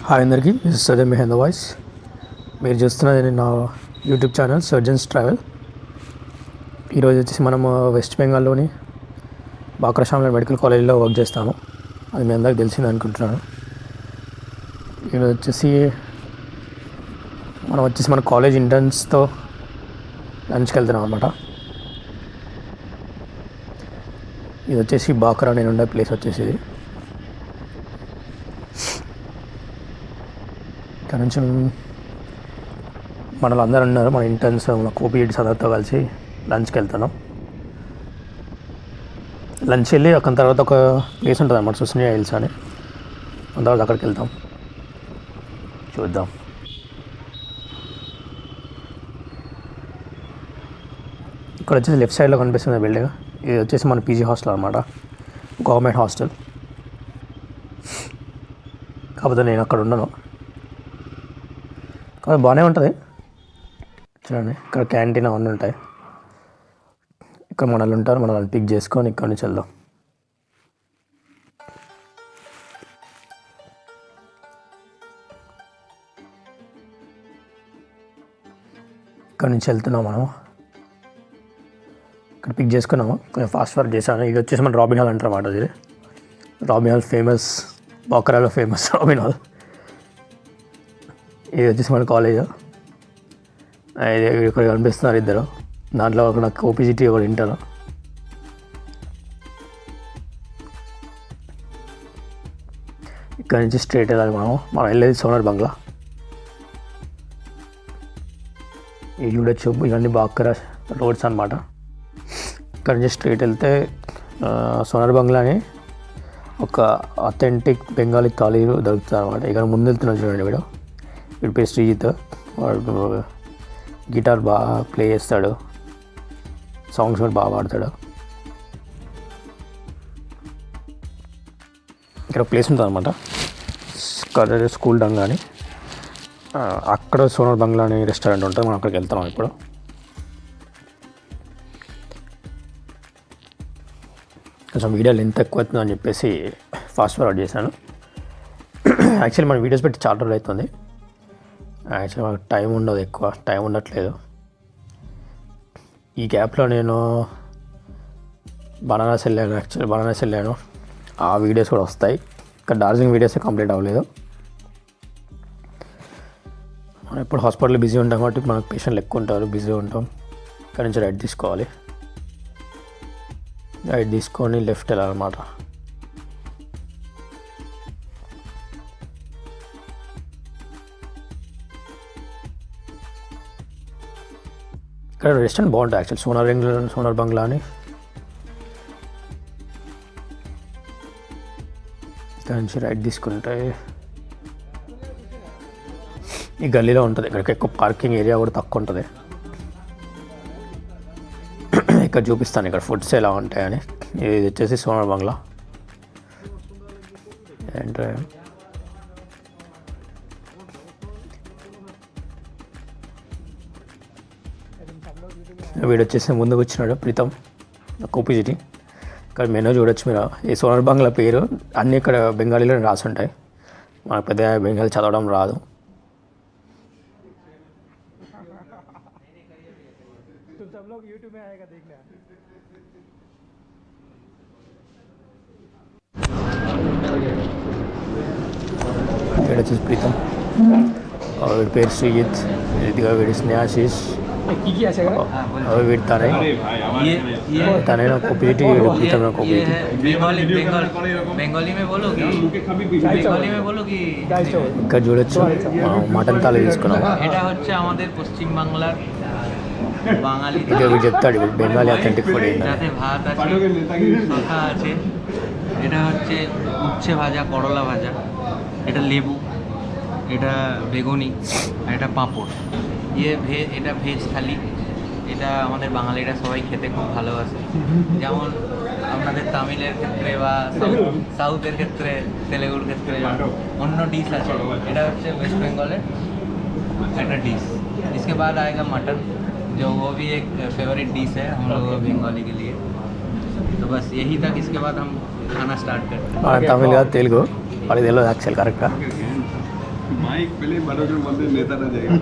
Hi అందరికీ, this Sadar మెహంద voice. మీరు చూస్తున్నది నా యూట్యూబ్ ఛానల్ సర్జన్స్ ట్రావెల్. ఈరోజు వచ్చేసి మనము వెస్ట్ బెంగాల్లోని బాక్రాశామల మెడికల్ కాలేజ్లో వర్క్ చేస్తాము. అది మీ అందరికి తెలిసింది అనుకుంటున్నాను. ఈరోజు వచ్చేసి మన కాలేజ్ ఇంటర్న్స్తో లంచ్కి వెళ్తున్నాం అనమాట. ఇది వచ్చేసి బాక్రా, నేను ఉండే ప్లేస్ వచ్చేసి ఇది. ఇక్కడ నుంచి మనలో అందరూ ఉన్నారు, మన ఇంటర్న్స్, మన కోపీఎడ్స్ అందరితో కలిసి లంచ్కి వెళ్తున్నాం. లంచ్ వెళ్ళి అక్కడ తర్వాత ఒక ప్లేస్ ఉంటుంది అన్నమాట, సుస్నియా హిల్స్ అని. తర్వాత అక్కడికి వెళ్తాం, చూద్దాం. ఇక్కడ వచ్చేసి లెఫ్ట్ సైడ్లో కనిపిస్తుంది బిల్డింగ్. ఇది వచ్చేసి మన పీజీ హాస్టల్ అనమాట, గవర్నమెంట్ హాస్టల్. కాకపోతే నేను అక్కడ ఉండను. అది బాగానే ఉంటుంది చూడండి. ఇక్కడ క్యాంటీన్ అవన్నీ ఉంటాయి. ఇక్కడ మనల్ని ఉంటారు, మనల్ని పిక్ చేసుకొని ఇక్కడ నుంచి వెళ్దాం. ఇక్కడ నుంచి వెళ్తున్నాం మనం. ఇక్కడ పిక్ చేసుకున్నాము, కొంచెం ఫాస్ట్ వర్క్ చేశాను. ఇది వచ్చేసి మన రాబిన్ హాల్ అంటారు అన్నమాట. ఇది రాబిన్ హాల్ ఫేమస్, బాక్రాలో ఫేమస్ రాబిన్ హాల్. ఇది వచ్చేసి మన కాలేజ్. ఇక్కడ కనిపిస్తున్నారు ఇద్దరు. దాంట్లో ఒక నాకు ఓపీజీటీ ఒకటి ఇంటర్. ఇక్కడ నుంచి స్ట్రైట్ వెళ్ళాలి మనం వెళ్ళేది సోనార్ బంగ్లా. ఇది చూడొచ్చు, ఇవన్నీ బాక్రా రోడ్స్ అనమాట. ఇక్కడ నుంచి స్ట్రైట్ వెళ్తే సోనార్ బంగ్లా అని ఒక అథెంటిక్ బెంగాలీ థాలీ దొరుకుతుంది అనమాట. ఇక్కడ ముందు వెళ్తున్నాడు చూడండి. వీడి పేరు శ్రీజిత్. వాడు గిటార్ బాగా ప్లే చేస్తాడు, సాంగ్స్ కూడా బాగా పాడతాడు. ఇక్కడ ప్లేస్ ఉంటుంది అనమాట, స్కూల్ డంగా అని. అక్కడ సోనార్ బంగ్లా అని రెస్టారెంట్ ఉంటుంది, మనం అక్కడికి వెళ్తున్నాం ఇప్పుడు. కొంచెం వీడియో లెంత్ ఎక్కువ అవుతుంది అని చెప్పేసి ఫాస్ట్ ఫార్వర్డ్ చేశాను. యాక్చువల్లీ మన వీడియోస్ పెట్టి చాలా రోజులు అవుతుంది. యాక్చువల్లీ మాకు టైం ఉండదు, ఎక్కువ టైం ఉండట్లేదు. ఈ గ్యాప్లో నేను బనారస్ వెళ్ళాను. ఆ వీడియోస్ కూడా వస్తాయి. ఇక్కడ డార్జిలింగ్ వీడియోసే కంప్లీట్ అవ్వలేదు. మనం ఎప్పుడు హాస్పిటల్లో బిజీ ఉంటాం కాబట్టి మనకు పేషెంట్లు ఎక్కువ ఉంటారు, బిజీగా ఉంటాం. ఇక్కడ నుంచి రైట్ తీసుకోవాలి. రైట్ తీసుకొని లెఫ్ట్ వెళ్ళాలన్నమాట. ఇక్కడ రెస్టారెంట్ బాగుంటుంది యాక్చువల్, సోనార్ బంగ్లా అని. ఇక్కడ నుంచి రైట్ తీసుకుంటే ఈ గల్లీలో ఉంటుంది. ఇక్కడికి ఎక్కువ పార్కింగ్ ఏరియా కూడా తక్కువ ఉంటుంది. ఇక్కడ చూపిస్తాను ఇక్కడ ఫుడ్స్ ఎలా ఉంటాయని. ఇది వచ్చేసి సోనార్ బంగ్లా. అంటే వీడు వచ్చేసి ముందుకు వచ్చినాడు ప్రీతం, ఓపీజీటీ. ఇక్కడ మెనూ చూడొచ్చు మీరు. ఈ సోనార్ బంగ్లా పేరు అన్నీ ఇక్కడ బెంగాలీలో రాసి ఉంటాయి. మనకు పెద్ద బెంగాలీ చదవడం రాదు. వీడు వచ్చేసి ప్రీతం, వీడి పేరు శ్రీజిత్. ఇదిగా వీడి స్నేహాశీష్. వీడి తనే ఓపీజీటీ, వీడు ప్రీతం ఓపీజీటీ. ఇక్కడ చూడొచ్చు మటన్ థాలి తీసుకున్నాం. এটা చెప్తాడు ఇప్పుడు বেঙ্গলি অথেন্টিক ফুড। যাতে ভাত আছে, শসা আছে, এটা হচ্ছে উচ্ছে ভাজা, করলা ভাজা, এটা লেবু, এটা বেগুনি, আর এটা পাঁপড়। এটা ভেজ থালি। এটা আমাদের বাঙালিরা সবাই খেতে খুব ভালোবাসে। যেমন আপনাদের তামিলের ক্ষেত্রে বা সাউথের ক্ষেত্রে, তেলেগুর ক্ষেত্রে অন্য ডিশ আছে। এটা হচ্ছে वेस्ट बंगाल একটা ডিশ। इसके बाद आएगा मटन, जो वो भी एक फेवरेट डिश है हम लोग बंगाली के लिए। तो बस यही तक, इसके बाद हम खाना स्टार्ट करते हैं। तमिल तेलुगु वाली एक्चुअल करेक्ट। बाइक पहले मनोज मंदिर नेता ना जाएगा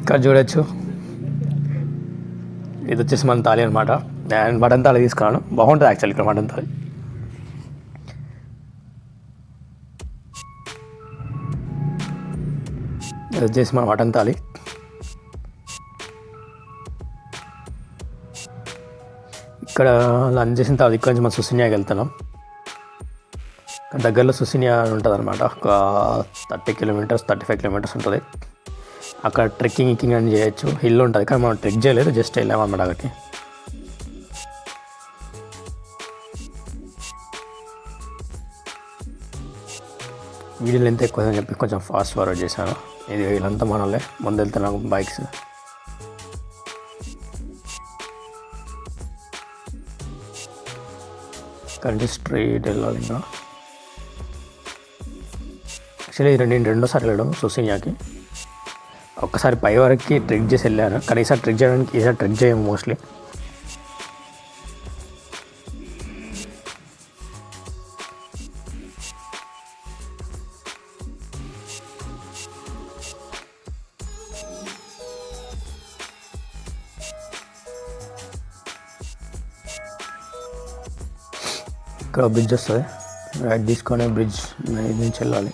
ఇక్కడ చూడొచ్చు, ఇది వచ్చేసి మన తాళి అనమాట. నేను మటన్ తాళి తీసుకున్నాను, బాగుంటుంది యాక్చువల్లీ ఇక్కడ మటన్ తాళి. ఇది వచ్చేసి మన మటన్ తాళి. ఇక్కడ లంచ్ చేసిన తర్వాత ఇక్కడ నుంచి మనం సుసినియాకి వెళ్తున్నాం. దగ్గరలో సుసినియా ఉంటుంది అనమాట, ఒక 30 కిలోమీటర్స్ 35 కిలోమీటర్స్ ఉంటుంది. అక్కడ ట్రెక్కింగ్ అని చేయొచ్చు, హిల్ ఉంటుంది కానీ మనం ట్రెక్ చేయలేదు, జస్ట్ వెళ్ళామన్నమాట అక్కడికి. వీడియో లెంత్ ఎక్కువ అని చెప్పి కొంచెం ఫాస్ట్ ఫార్వర్డ్ చేశాను. ఇది వీళ్ళంతా మనలే, ముందు వెళ్తున్నాం బైక్స్. కంటే స్ట్రైట్ వెళ్ళాలి. ఇంకా యాక్చువల్లీ నేను రెండోసారి వెళ్ళడం సుసినియాకి. ఒక్కసారి పై వరకు ట్రెక్ చేసి వెళ్ళాను, కానీ ఈసారి ట్రెక్ చేయడానికి ఈసారి ట్రెక్ చేయము మోస్ట్లీ. ఇక్కడ బ్రిడ్జ్ వస్తుంది, రైట్ తీసుకొని బ్రిడ్జ్ నుంచి వెళ్ళాలి.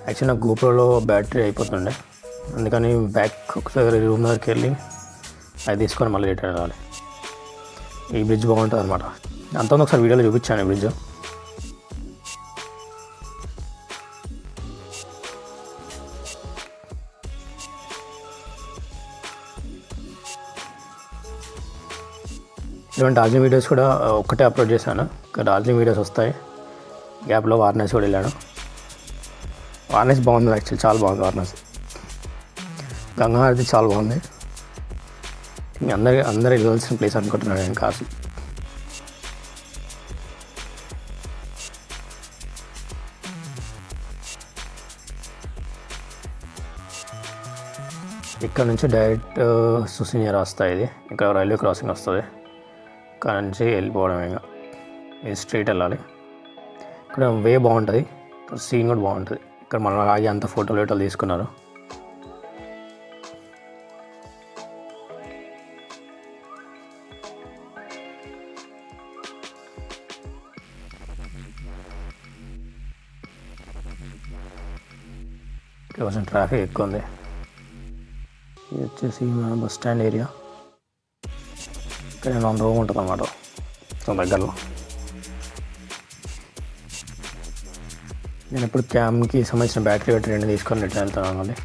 యాక్చువల్లీ నాకు గోప్రోలో బ్యాటరీ అయిపోతుండే, అందుకని బ్యాక్ ఒకసారి రూమ్ దగ్గరికి వెళ్ళి అది తీసుకొని మళ్ళీ రిటర్న్ వెళ్ళాలి. ఈ బ్రిడ్జ్ బాగుంటుంది అనమాట. అంతకుముందు ఒకసారి వీడియోలో చూపించాను ఈ బ్రిడ్జ్. ఇటువంటి డార్జిలింగ్ వీడియోస్ కూడా ఒక్కటే అప్లోడ్ చేశాను. ఇంకా డార్జిలింగ్ వీడియోస్ వస్తాయి. గ్యాప్లో వారణాసి కూడా వెళ్ళాను. వారణాసి బాగుంది యాక్చువల్లీ, చాలా బాగుంది వారణాసి. గంగా హారతి చాలా బాగుంది. అందరూ వెళ్ళాల్సిన ప్లేస్ అనుకుంటున్నాను నేను కాశీ. ఇక్కడ నుంచి డైరెక్ట్ సుసినియర్ వస్తాయి. ఇది ఇక్కడ రైల్వే క్రాసింగ్ వస్తుంది, ఇక్కడ నుంచి వెళ్ళిపోవడం. ఇంకా ఇది స్ట్రైట్ వెళ్ళాలి. ఇక్కడ వే బాగుంటుంది, సీన్ కూడా బాగుంటుంది. ఇక్కడ మనం ఆగి అంత ఫోటోలు తీసుకున్నారు. ఇక్కడ కొంచెం ట్రాఫిక్ ఎక్కువ ఉంది. ఇది వచ్చేసి మన బస్ స్టాండ్ ఏరియా. ఇక్కడ నేను రూమ్ ఉంటుంది అన్నమాట దగ్గరలో. నేను ఇప్పుడు క్యామ్కి సంబంధించిన బ్యాటరీ రెండు తీసుకొని రిటర్న్ వెళ్తున్నాను. మళ్ళీ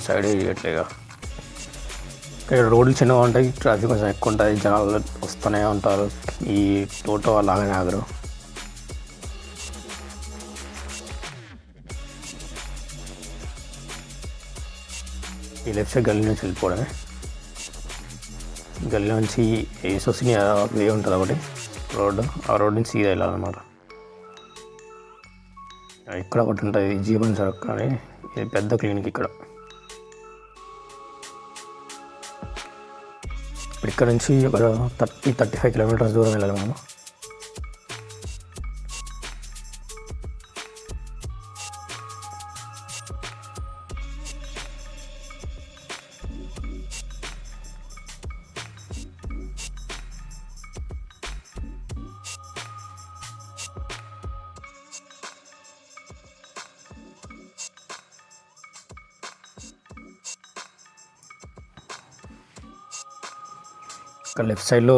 సైడ్ చేయట్లేగా. ఇక్కడ రోడ్లు చిన్నగా ఉంటాయి, ట్రాఫిక్ కొంచెం ఎక్కువ ఉంటుంది, జనాలు వస్తూనే ఉంటారు. ఈ టోటో అలాగనే ఆగరు. ఈ లెఫ్ట్ సైడ్ గల్లీ నుంచి వెళ్ళిపోవడమే. గల్లీ నుంచి ఏ సొసిని వే ఉంటుంది ఒకటి రోడ్డు, ఆ రోడ్ నుంచి సీదా వెళ్ళాలన్నమాట. ఇక్కడ ఒకటి ఉంటుంది జీవన్ సరక్ అని, ఇది పెద్ద క్లినిక్. ఇక్కడ ఇక్కడ నుంచి ఒక 30-35 కిలోమీటర్స్ దూరం వెళ్ళాలి మనం. ఇక్కడ లెఫ్ట్ సైడ్లో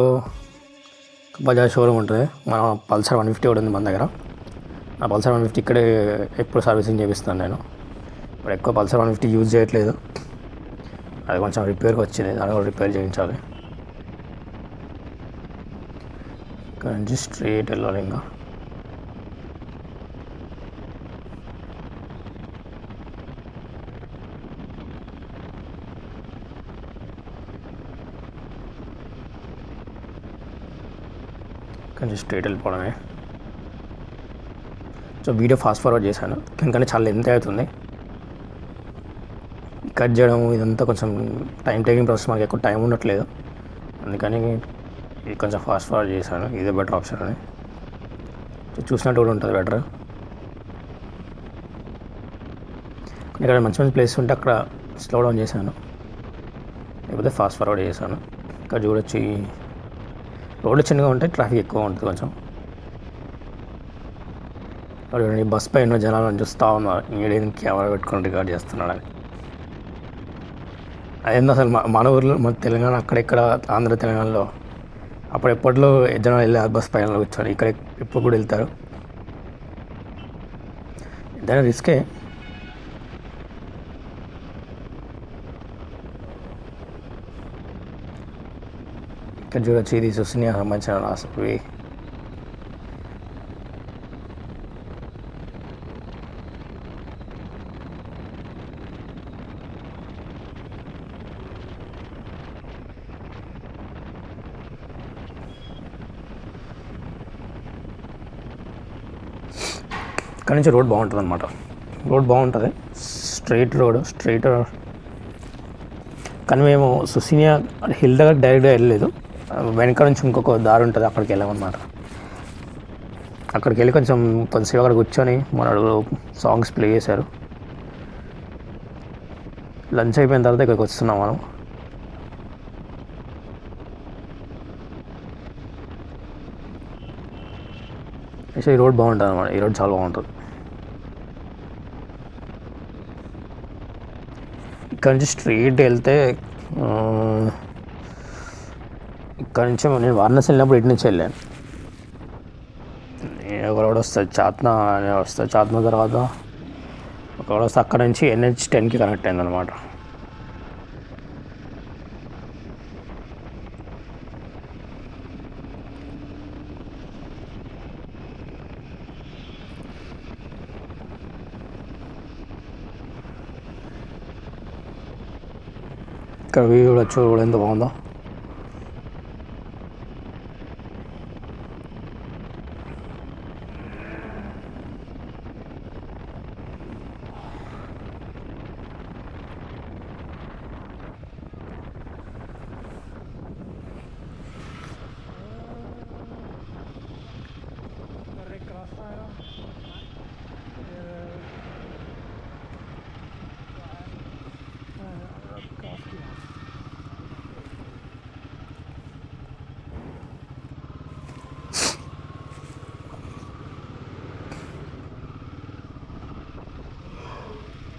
బజాజ్ షోరూమ్ ఉంటుంది. మన పల్సర్ 150 కూడా ఉంది మన దగ్గర. ఆ పల్సర్ 150 ఇక్కడే ఎప్పుడు సర్వీసింగ్ చేపిస్తాను నేను. ఇప్పుడు ఎక్కువ పల్సర్ 150 యూజ్ చేయట్లేదు, అది కొంచెం రిపేర్కి వచ్చింది, దాన్ని కూడా రిపేర్ చేయించాలి. ఇక్కడ నుంచి స్ట్రైట్ వెళ్ళాలి. ఇంకా కొంచెం స్ట్రైట్ వెళ్ళిపోవడమే. సో వీడియో ఫాస్ట్ ఫార్వర్డ్ చేశాను ఎందుకంటే చాలా లెంత్ అవుతుంది. కట్ చేయడం ఇదంతా కొంచెం టైం టేకింగ్ ప్రాసెస్, మనకి ఎక్కువ టైం ఉండట్లేదు, అందుకని ఇది కొంచెం ఫాస్ట్ ఫార్వర్డ్ చేశాను. ఇదే బెటర్ ఆప్షన్ అని చూసినట్టు కూడా ఉంటుంది బెటర్. ఇక్కడ మంచి మంచి ప్లేస్ ఉంటే అక్కడ స్లో డౌన్ చేశాను, లేకపోతే ఫాస్ట్ ఫార్వర్డ్ చేశాను. ఇక్కడ చూడొచ్చు రోడ్లు చిన్నగా ఉంటాయి, ట్రాఫిక్ ఎక్కువ ఉంటుంది కొంచెం. చూడండి బస్ పైన జనాలను చూస్తూ ఉన్నారు, ఇంకేం కెమెరా పెట్టుకొని రికార్డ్ చేస్తున్నాడు అని. అదేందో అసలు మన ఊర్లో మన తెలంగాణ అక్కడెక్కడ ఆంధ్ర తెలంగాణలో అప్పుడెప్పట్లో జనాలు వెళ్ళారు బస్ పైన కూర్చొని, ఇక్కడ ఎప్పుడు కూడా వెళ్తారు. ఏదైనా రిస్కే. ఇక్కడ చూడొచ్చు ఇది సుస్నియా సంబంధించిన రాసివి. ఇక్కడ నుంచి రోడ్ బాగుంటుంది అనమాట, రోడ్ బాగుంటుంది, స్ట్రైట్ కానీ మేము సుసినియా హిల్ దగ్గర డైరెక్ట్గా వెళ్ళలేదు, వెనక నుంచి ఇంకొక దారి ఉంటుంది, అక్కడికి వెళ్ళామన్నమాట. అక్కడికి వెళ్ళి కొంచెంసేపు అక్కడ కూర్చొని మనడు సాంగ్స్ ప్లే చేశారు. లంచ్ అయిపోయిన తర్వాత ఇక్కడికి వస్తున్నాం మనం. సో ఈ రోడ్ బాగుంటుంది అన్నమాట, ఈ రోడ్ చాలా బాగుంటుంది. ఇక్కడ నుంచి స్ట్రీట్ వెళ్తే ఇక్కడ నుంచి నేను వారణాసి వెళ్ళినప్పుడు ఇటు నుంచి వెళ్ళాను. ఒకరోడు వస్తుంది చాత్నా అని వస్తుంది, చాత్నా తర్వాత ఒకరోడు వస్తే అక్కడ నుంచి NH10కి కనెక్ట్ అయిందనమాట. ఇక్కడ వ్యూ చూడొచ్చు, రోడ్ ఎంత బాగుందో.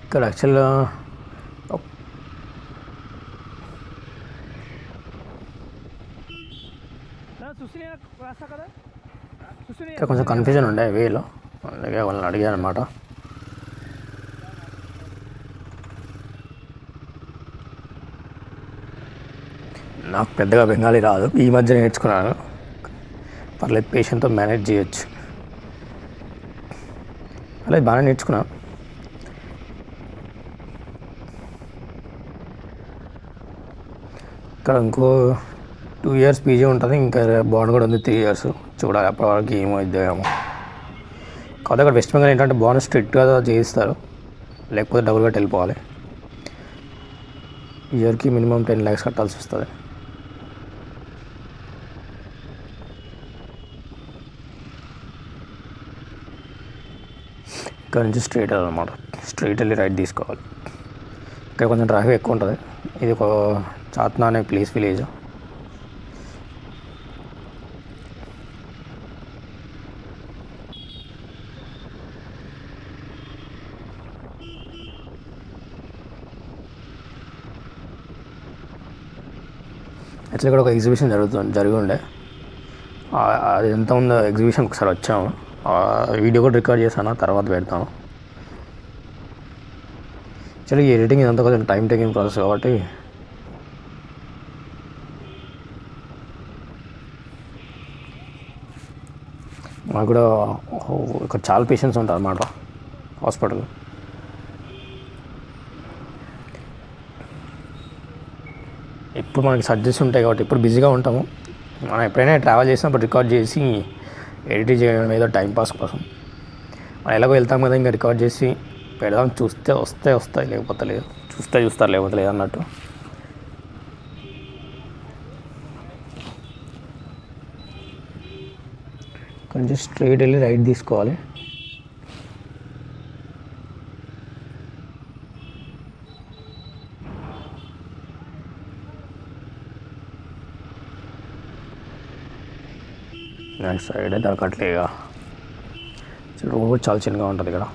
ఇక్కడ యాక్చువల్గా ఇక్కడ కొంచెం కన్ఫ్యూజన్ ఉండే వేలో, అందుకే వాళ్ళని అడిగాను అనమాట. నాకు పెద్దగా బెంగాలీ రాదు, ఈ మధ్య నేర్చుకున్నాను, పర్లేదు పేషెంట్తో మేనేజ్ చేయొచ్చు, పర్లేదు బాగానే నేర్చుకున్నాను. ఇక్కడ ఇంకో 2 years పీజీ ఉంటుంది, ఇంకా బాండ్ కూడా ఉంది 3 years. చూడాలి అప్పటివరకు ఏమైద్దో ఏమో. కాదు అక్కడ వెస్ట్ బెంగాల్ ఏంటంటే బాండ్ స్ట్రిక్ట్గా చేయిస్తారు, లేకపోతే డబుల్ కట్టి వెళ్ళిపోవాలి. ఇయర్కి మినిమం 10 lakhs కట్టాల్సి వస్తుంది. ఇక్కడ నుంచి స్ట్రైట్ వెళ్ళాలన్నమాట, స్ట్రైట్ వెళ్ళి రైట్ తీసుకోవాలి. ఇక్కడ కొంచెం ట్రాఫిక్ ఎక్కువ ఉంటుంది. ఇది ఒక చాత్నా అనే విలేజ్. యాక్చువల్లీ ఇక్కడ ఒక ఎగ్జిబిషన్ జరిగి ఉండే, అది ఎంత ఉందో ఎగ్జిబిషన్ ఒకసారి వచ్చాము, వీడియో కూడా రికార్డ్ చేశాను, తర్వాత పెడతాను. యాక్చువల్లీ ఈ ఎడిటింగ్ ఇదంతా కొంచెం టైం టేకింగ్ ప్రాసెస్ కాబట్టి మాకు కూడా ఇక్కడ చాలా పేషెంట్స్ ఉంటారు అన్నమాట హాస్పిటల్. ఎప్పుడు మనకి సర్జరీస్ ఉంటాయి కాబట్టి ఇప్పుడు బిజీగా ఉంటాము, మనం ఎప్పుడైనా ట్రావెల్ చేసినప్పుడు రికార్డ్ చేసి ఎడిట్ చేయడం ఏదో టైంపాస్ కోసం మనం ఎలాగో వెళ్తాం కదా, ఇంకా రికార్డ్ చేసి పెడదాం, చూస్తే వస్తాయి లేకపోతే లేదు, చూస్తారు లేకపోతే లేదు అన్నట్టు. కొంచెం స్ట్రైట్ వెళ్ళి రైట్ తీసుకోవాలి. అండ్ సైడ్ దొరకట్లేగా, రోడ్ కూడా చాలా చిన్నగా ఉంటుంది ఇక్కడ.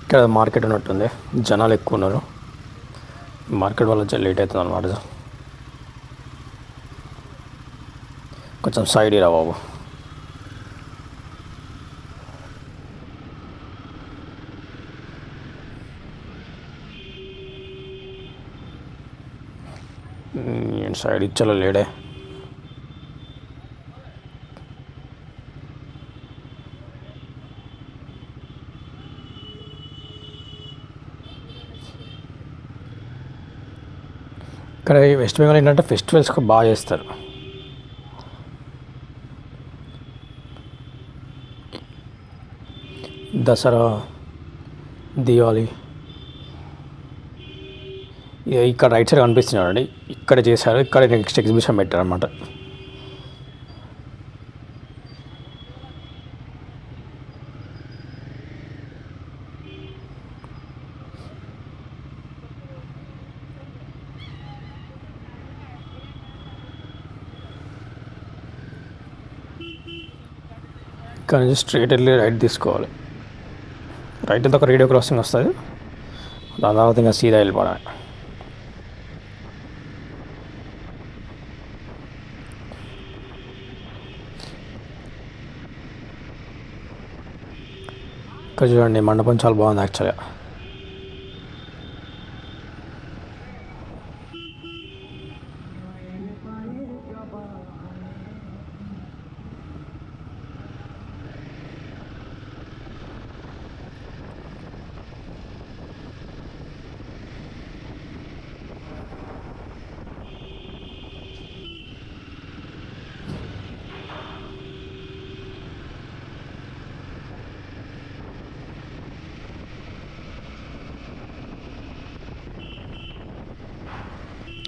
ఇక్కడ మార్కెట్ ఉన్నట్టుంది, జనాలు ఎక్కువ ఉన్నారు. మార్కెట్ వల్ల లేట్ అవుతుంది అన్నమాట. కొంచెం సైడ్ ఇరా బాబు. సైడ్ ఇచ్చలో లేడే. ఇక్కడ ఈ వెస్ట్ బెంగాల్ ఏంటంటే ఫెస్టివల్స్ బాగా చేస్తారు. దసరా, దివాళీ. ఇక్కడ రైట్ సైడ్ కనిపిస్తున్నాడు అండి, ఇక్కడ చేశారు. ఇక్కడ నెక్స్ట్ ఎగ్జిబిషన్ పెట్టారు అన్నమాట. ఇక్కడ నుంచి స్ట్రైట్ వెళ్ళి రైట్ తీసుకోవాలి. రైట్ అయితే ఒక రేడియో క్రాసింగ్ వస్తుంది, దాని తర్వాత ఇంకా సీదా వెళ్ళిపోవడమే. ఇక్కడ చూడండి, మండపం చాలా బాగుంది యాక్చువల్గా.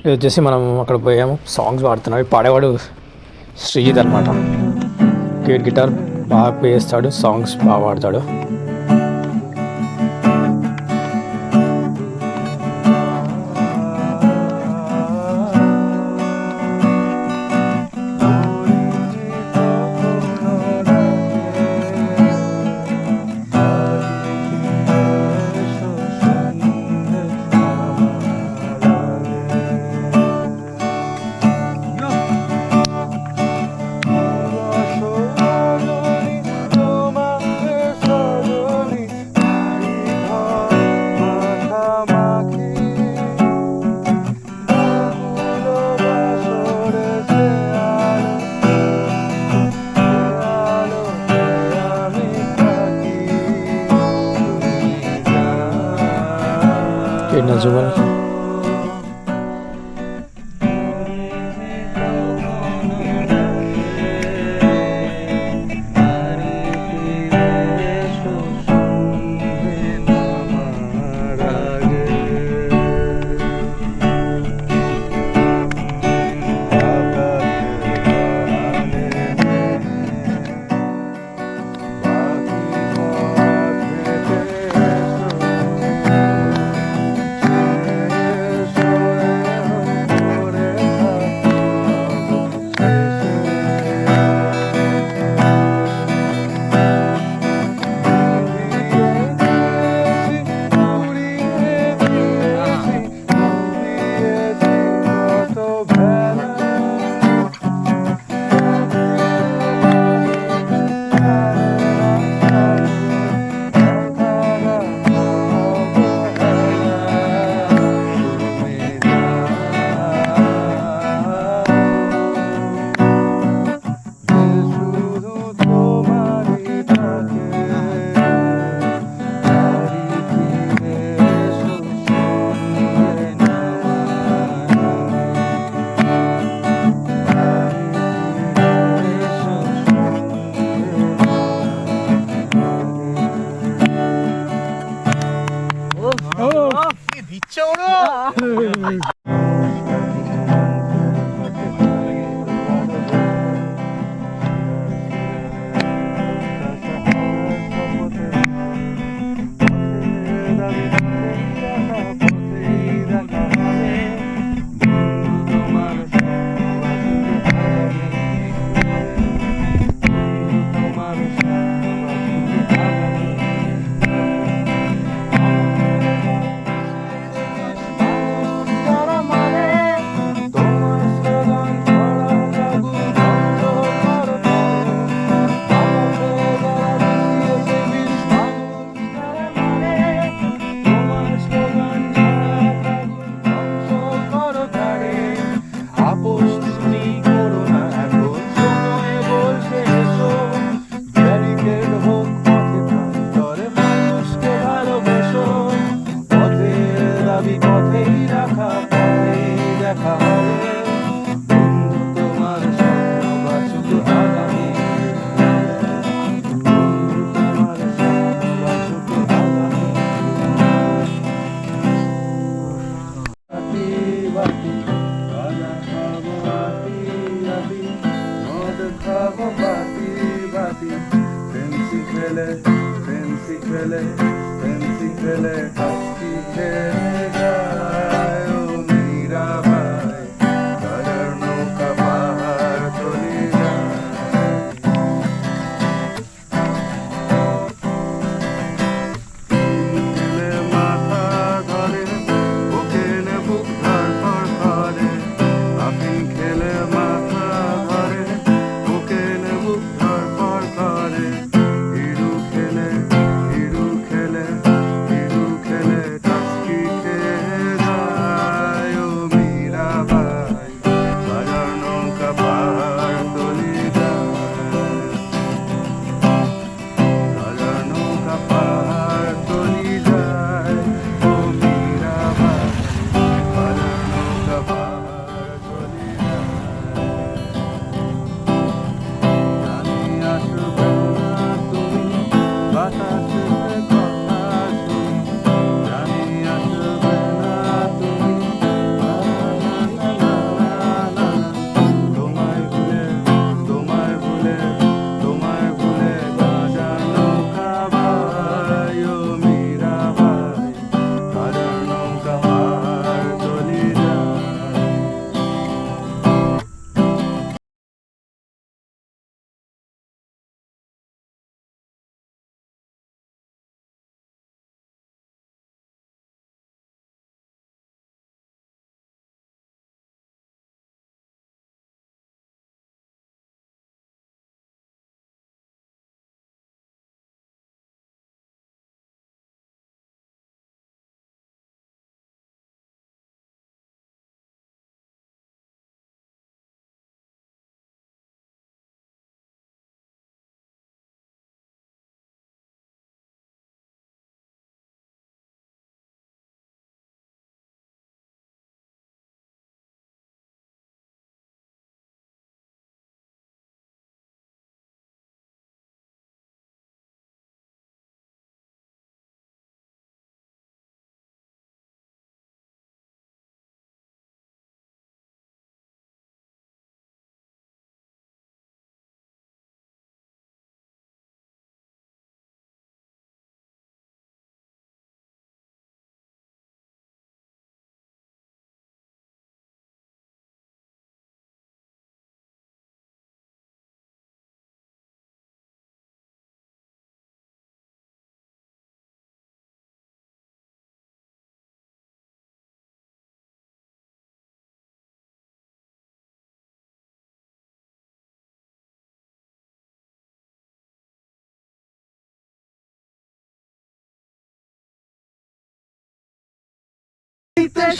ఇది వచ్చేసి మనం అక్కడ పోయాము, సాంగ్స్ పాడుతున్నాడు. పాడేవాడు శ్రీజిత్ అనమాట. గిటార్ బాగా ప్లే చేస్తాడు, సాంగ్స్ బాగా పాడతాడు. Nazubal.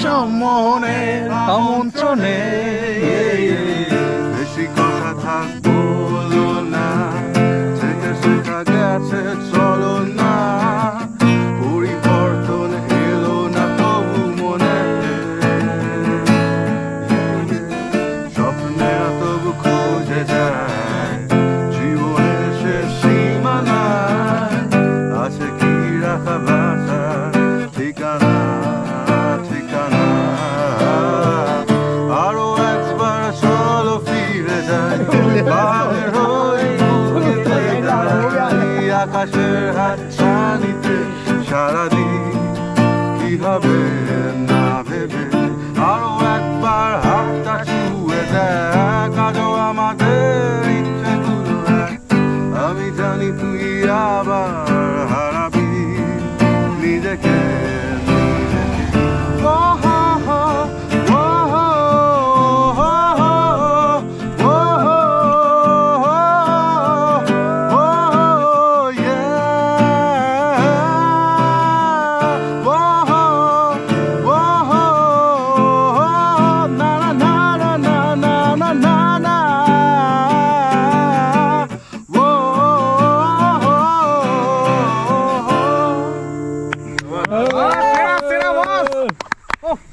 সম্মনে আমন্ত্রণে বেশি কথা থাক বলো না, থেকে শেখা গেছে চলো না, পরিবর্তন এলো না তবু মনে, স্বপ্নে তবু খুঁজে যায় জীবনের শেষ সীমানায় আছে কি রাখা বাসার ঠিকানা। হবে না ভেবে আরো একবার হাতটা ছুঁয়ে দেখ আজও আমাদের ইচ্ছেগুলো এক। আমি জানি তুই আবার হারাবি নিজেকে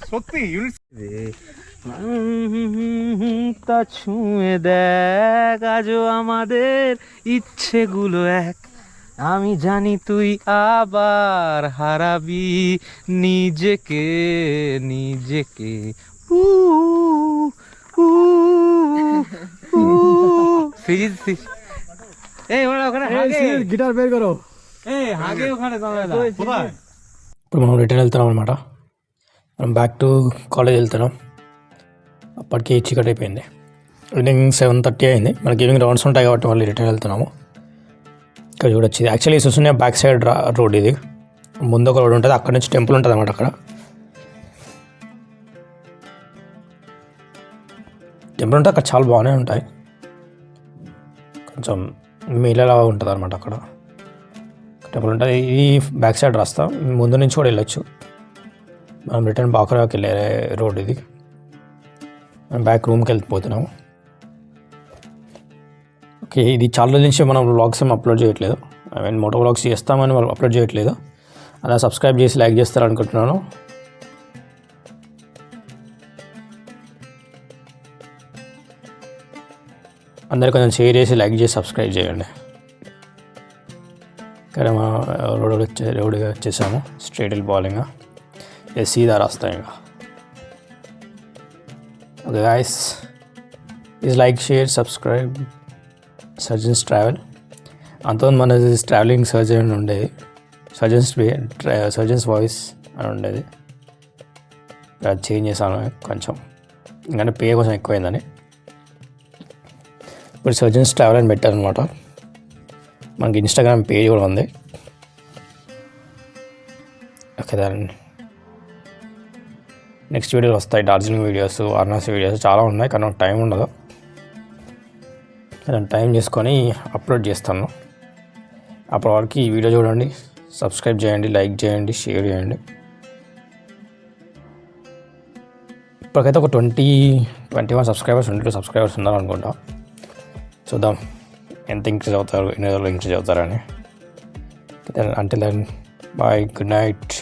সত্যি ইউনিট তা ছুঁয়ে দেখ আজও আমাদের ইচ্ছেগুলো এক। আমি জানি তুই আবার হারাবি নিজেকে নিজেকে উ উ উ এই ওখানে గిటార్ বের করో এই হাগে ওখানে কোথায়? ఇప్పుడు మనం రిటర్న్ వెళ్తున్నాం అనమాట. మనం బ్యాక్ టు కాలేజ్ వెళ్తున్నాం. అప్పటికి చీకటి అయిపోయింది. ఈవినింగ్ 7:30 అయింది. మనకి ఈవినింగ్ రౌండ్స్ ఉంటాయి కాబట్టి మళ్ళీ రిటర్న్ వెళ్తున్నాము. ఇక్కడ చూడొచ్చు, ఇది యాక్చువల్లీ సుసునియా బ్యాక్ సైడ్ రోడ్. ఇది ముందు ఒక రోడ్ ఉంటుంది, అక్కడ నుంచి టెంపుల్ ఉంటుంది అన్నమాట. అక్కడ టెంపుల్ ఉంటే అక్కడ చాలా బాగానే ఉంటాయి. కొంచెం మీలలా ఉంటుంది అనమాట. అక్కడ టెంపుల్ ఉంటుంది. ఇది బ్యాక్ సైడ్ రాస్తా, ముందు నుంచి కూడా వెళ్ళొచ్చు. మనం రిటర్న్ బాక్రాకి వెళ్ళే రోడ్ ఇది. మనం బ్యాక్ రూమ్కి వెళ్ళిపోతున్నాము. ఓకే, ఇది చాలా రోజుల నుంచి మనం వ్లాగ్స్ ఏమి అప్లోడ్ చేయట్లేదు. ఐ మీన్ మోటో వ్లాగ్స్ చేస్తామని వాళ్ళు అప్లోడ్ చేయట్లేదు. అలా సబ్స్క్రైబ్ చేసి లైక్ చేస్తారు అనుకుంటున్నాను. అందరు కొంచెం షేర్ చేసి లైక్ చేసి సబ్స్క్రైబ్ చేయండి. ఇక్కడ మనం రోడ్గా వచ్చేసాము. స్ట్రైట్ వెళ్ళిపోవాలి. ఇంకా సీదా రాస్తా. ఇంకా okay guys, please like share subscribe surgeons travel. అంతకుముందు మన ట్రావెలింగ్ సర్జన్ ఉండేది, సర్జన్స్ వాయిస్ అని ఉండేది. అది చేంజ్ చేశాను కొంచెం, ఎందుకంటే పే కొంచెం ఎక్కువైందని. ఇప్పుడు సర్జన్స్ ట్రావెల్ అని పెట్టారనమాట. మనకి ఇన్స్టాగ్రామ్ పేజ్ కూడా ఉంది. ఓకే, దాన్ని నెక్స్ట్ వీడియోలు వస్తాయి. డార్జిలింగ్ వీడియోస్, వారణాసి వీడియోస్ చాలా ఉన్నాయి, కానీ నాకు టైం ఉండదు. నేను టైం చేసుకొని అప్లోడ్ చేస్తాను. అప్పటి వరకు ఈ వీడియో చూడండి, సబ్స్క్రైబ్ చేయండి, లైక్ చేయండి, షేర్ చేయండి. ఇప్పటికైతే ఒక 21 సబ్స్క్రైబర్స్, 22 సబ్స్క్రైబర్స్ ఉన్నారు అనుకుంటా. చూద్దాం ఎంత ఇంక్రీజ్ అవుతారు, ఎన్ని రోజులు ఇంక్రీజ్ అవుతారని. Until then bye, good night.